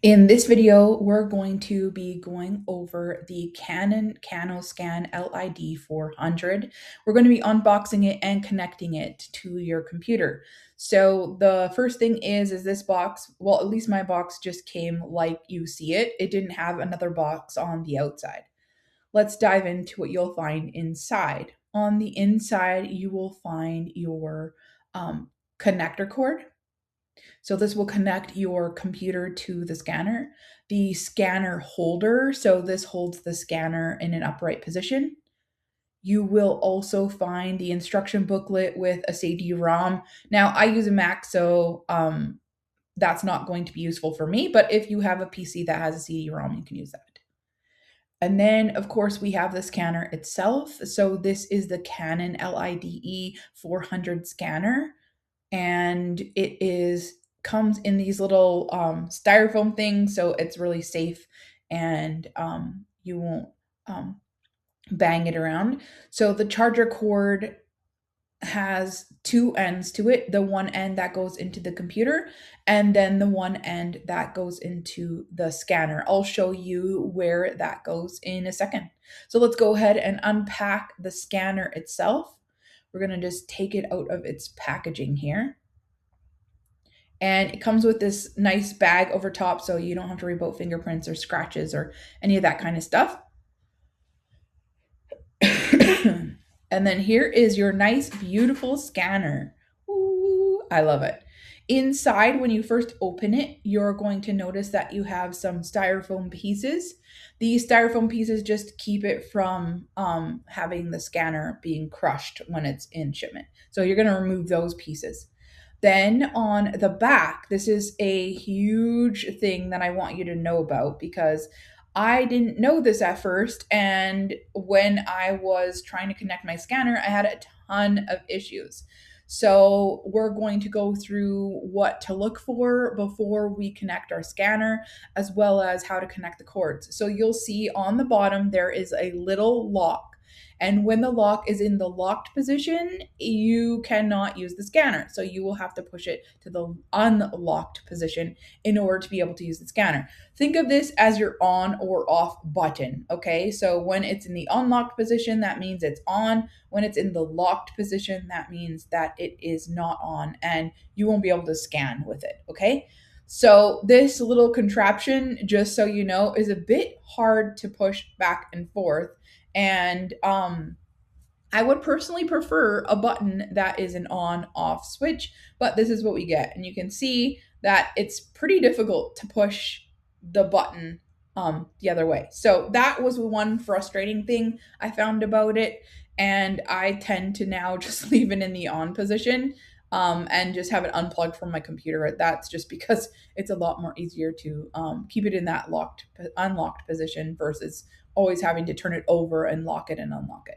In this video, we're going to be going over the Canon CanoScan LiDE 400. We're going to be unboxing it and connecting it to your computer. So the first thing is this box, well, at least my box just came like you see it. It didn't have another box on the outside. Let's dive into what you'll find inside. On the inside, you will find your connector cord. So this will connect your computer to the scanner. The scanner holder, so this holds the scanner in an upright position. You will also find the instruction booklet with a CD-ROM. Now I use a Mac, so that's not going to be useful for me, but if you have a PC that has a CD-ROM, you can use that. And then, of course, we have the scanner itself. So this is the Canon LiDE 400 scanner, and comes in these little styrofoam things, so it's really safe, and you won't bang it around. So the charger cord has two ends to it, the one end that goes into the computer and then the one end that goes into the scanner. I'll show you where that goes in a second. So let's go ahead and unpack the scanner itself. We're going to just take it out of its packaging here. And it comes with this nice bag over top, so you don't have to worry about fingerprints or scratches or any of that kind of stuff. And then here is your nice, beautiful scanner. Ooh, I love it. Inside, when you first open it, you're going to notice that you have some styrofoam pieces. These styrofoam pieces just keep it from having the scanner being crushed when it's in shipment. So you're going to remove those pieces. Then on the back, this is a huge thing that I want you to know about because I didn't know this at first. And when I was trying to connect my scanner, I had a ton of issues. So we're going to go through what to look for before we connect our scanner, as well as how to connect the cords. So you'll see on the bottom, there is a little lock. And when the lock is in the locked position, you cannot use the scanner. So you will have to push it to the unlocked position in order to be able to use the scanner. Think of this as your on or off button, okay? So when it's in the unlocked position, that means it's on. When it's in the locked position, that means that it is not on and you won't be able to scan with it, okay? So this little contraption, just so you know, is a bit hard to push back and forth. And I would personally prefer a button that is an on-off switch, but this is what we get. And you can see that it's pretty difficult to push the button the other way. So that was one frustrating thing I found about it. And I tend to now just leave it in the on position and just have it unplugged from my computer. That's just because it's a lot more easier to keep it in that unlocked position versus always having to turn it over and lock it and unlock it.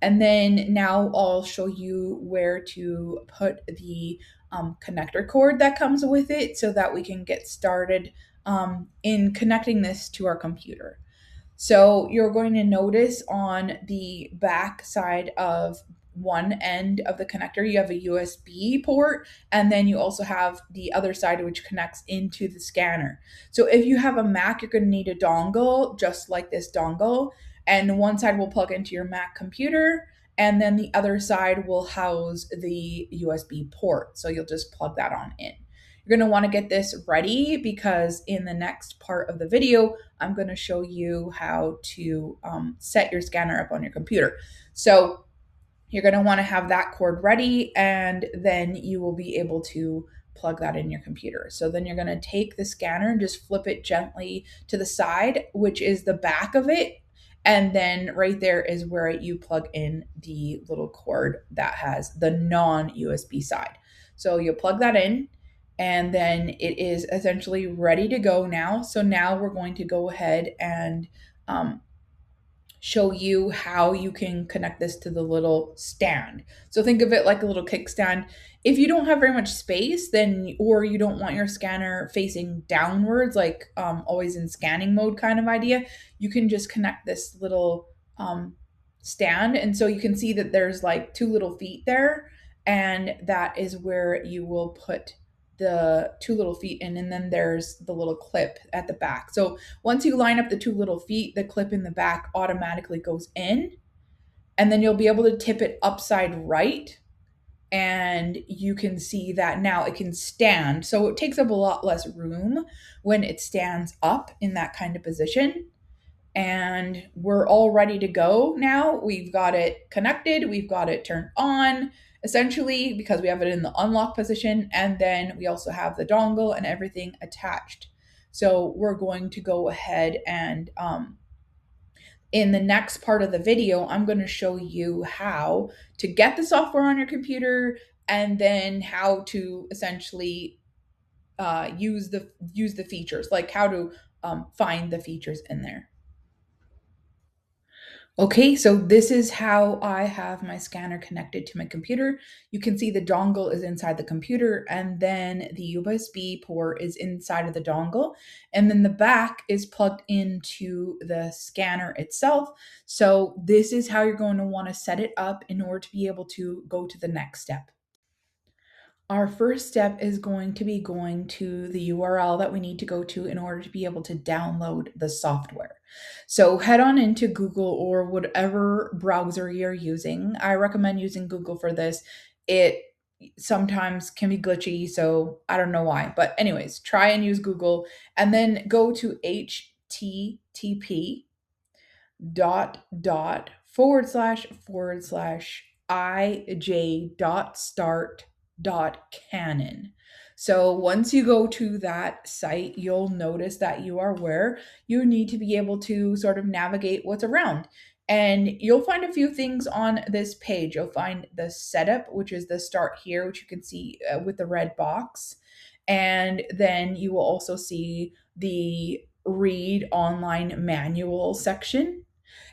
And then now I'll show you where to put the connector cord that comes with it so that we can get started in connecting this to our computer. So you're going to notice on the back side of one end of the connector, you have a USB port, and then you also have the other side which connects into the scanner. So if you have a Mac, you're going to need a dongle, just like this dongle, and one side will plug into your Mac computer, and then the other side will house the USB port. So you'll just plug that on in. You're going to want to get this ready because in the next part of the video, I'm going to show you how to set your scanner up on your computer. So you're going to want to have that cord ready, and then you will be able to plug that in your computer. So then you're going to take the scanner and just flip it gently to the side, which is the back of it. And then right there is where you plug in the little cord that has the non-USB side. So you'll plug that in, and then it is essentially ready to go now. So now we're going to go ahead and show you how you can connect this to the little stand. So think of it like a little kickstand. If you don't have very much space, then, or you don't want your scanner facing downwards, like always in scanning mode kind of idea, you can just connect this little stand. And so you can see that there's like two little feet there, and that is where you will put the two little feet in, and then there's the little clip at the back. So once you line up the two little feet, the clip in the back automatically goes in, and then you'll be able to tip it upside right, and you can see that now it can stand. So it takes up a lot less room when it stands up in that kind of position. And we're all ready to go now. We've got it connected, we've got it turned on, essentially, because we have it in the unlock position. And then we also have the dongle and everything attached. So we're going to go ahead and in the next part of the video, I'm going to show you how to get the software on your computer, and then how to essentially use the features, like how to find the features in there. Okay, so this is how I have my scanner connected to my computer. You can see the dongle is inside the computer, and then the USB port is inside of the dongle, and then the back is plugged into the scanner itself. So this is how you're going to want to set it up in order to be able to go to the next step. Our first step is going to be going to the URL that we need to go to in order to be able to download the software. So head on into Google or whatever browser you're using. I recommend using Google for this. It sometimes can be glitchy, so I don't know why. But anyways, try and use Google, and then go to http:// ij.start.canon. So once you go to that site, you'll notice that you are where you need to be able to sort of navigate what's around. And you'll find a few things on this page. You'll find the setup, which is the start here, which you can see with the red box. And then you will also see the read online manual section.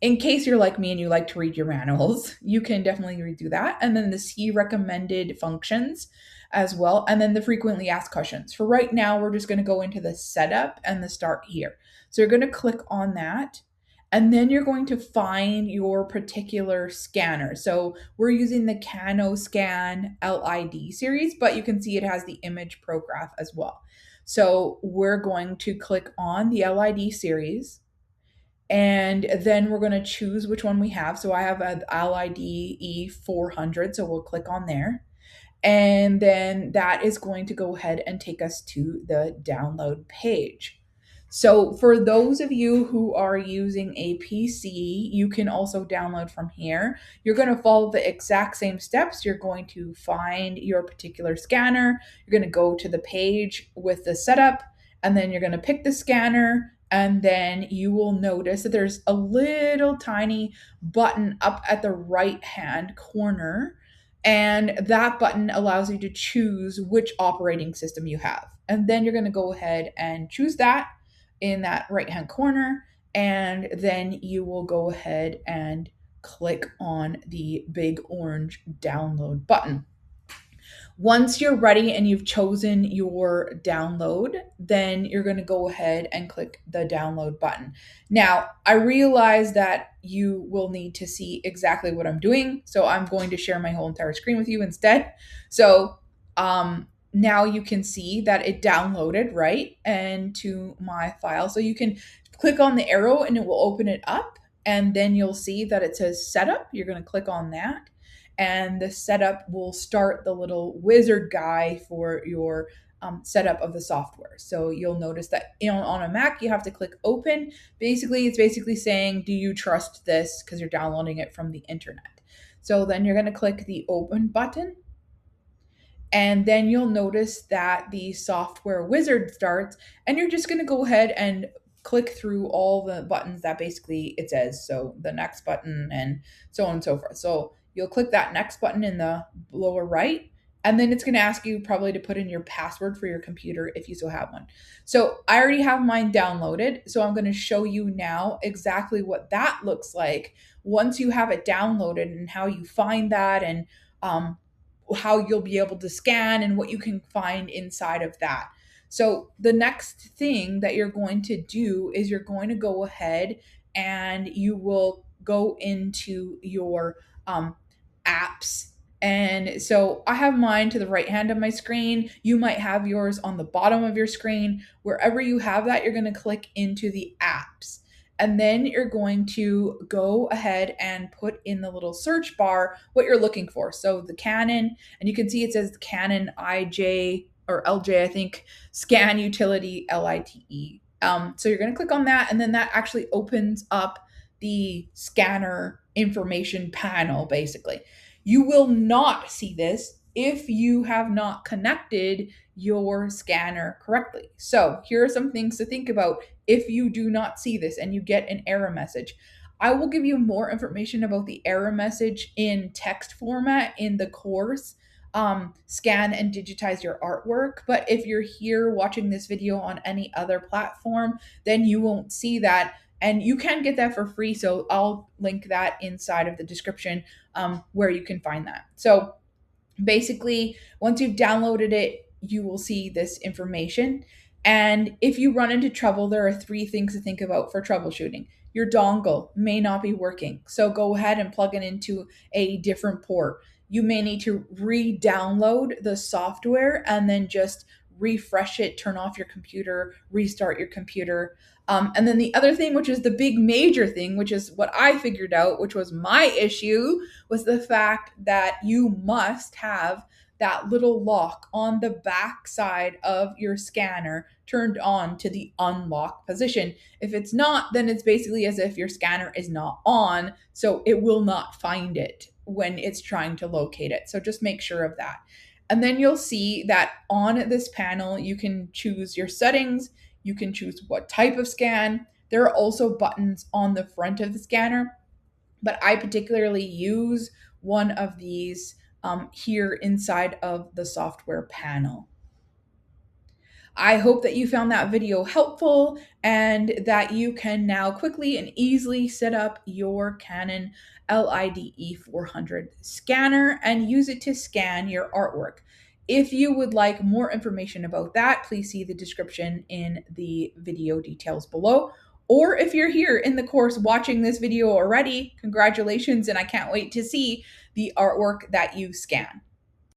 In case you're like me and you like to read your manuals, you can definitely redo that. And then the see recommended functions as well. And then the frequently asked questions. For right now, we're just going to go into the setup and the start here. So you're going to click on that. And then you're going to find your particular scanner. So we're using the Canon LiDE series, but you can see it has the image Prograph as well. So we're going to click on the LiDE series, and then we're going to choose which one we have. So I have an LiDE E400, so we'll click on there. And then that is going to go ahead and take us to the download page. So for those of you who are using a PC, you can also download from here. You're going to follow the exact same steps. You're going to find your particular scanner. You're going to go to the page with the setup, and then you're going to pick the scanner, and then you will notice that there's a little tiny button up at the right hand corner, and that button allows you to choose which operating system you have. And then you're going to go ahead and choose that in that right hand corner, and then you will go ahead and click on the big orange download button. Once you're ready and you've chosen your download, then you're going to go ahead and click the download button. Now, I realize that you will need to see exactly what I'm doing, so I'm going to share my whole entire screen with you instead. So now you can see that it downloaded right into my file. So you can click on the arrow and it will open it up, and then you'll see that it says setup. You're going to click on that, and the setup will start the little wizard guy for your setup of the software. So you'll notice that on a Mac, you have to click open. Basically, it's basically saying, do you trust this? Because you're downloading it from the internet. So then you're going to click the open button. And then you'll notice that the software wizard starts, and you're just going to go ahead and click through all the buttons that basically it says. So the next button and so on and so forth. So you'll click that next button in the lower right, and then it's going to ask you probably to put in your password for your computer if you still have one. So I already have mine downloaded, so I'm going to show you now exactly what that looks like once you have it downloaded, and how you find that, and how you'll be able to scan and what you can find inside of that. So the next thing that you're going to do is you're going to go ahead and you will go into your apps And so I have mine to the right hand of my screen. You might have yours on the bottom of your screen. Wherever you have that, you're going to click into the apps. And then you're going to go ahead and put in the little search bar what you're looking for. So the Canon, and you can see it says Canon IJ or LJ, I think, Scan Utility LITE. So you're going to click on that, and then that actually opens up the scanner information panel, basically. You will not see this if you have not connected your scanner correctly. So here are some things to think about if you do not see this and you get an error message. I will give you more information about the error message in text format in the course, Scan and Digitize Your Artwork. But if you're here watching this video on any other platform, then you won't see that. And you can get that for free. So I'll link that inside of the description where you can find that. So basically, once you've downloaded it, you will see this information. And if you run into trouble, there are 3 things to think about for troubleshooting. Your dongle may not be working, so go ahead and plug it into a different port. You may need to re-download the software and then just refresh it, turn off your computer, restart your computer. And then the other thing, which is the big major thing, which is what I figured out, which was my issue, was the fact that you must have that little lock on the back side of your scanner turned on to the unlock position. If it's not, then it's basically as if your scanner is not on, so it will not find it when it's trying to locate it. So just make sure of that. And then you'll see that on this panel, you can choose your settings, you can choose what type of scan. There are also buttons on the front of the scanner, but I particularly use one of these here inside of the software panel. I hope that you found that video helpful and that you can now quickly and easily set up your Canon LiDE 400 scanner and use it to scan your artwork. If you would like more information about that, please see the description in the video details below. Or if you're here in the course watching this video already, congratulations, and I can't wait to see the artwork that you scan.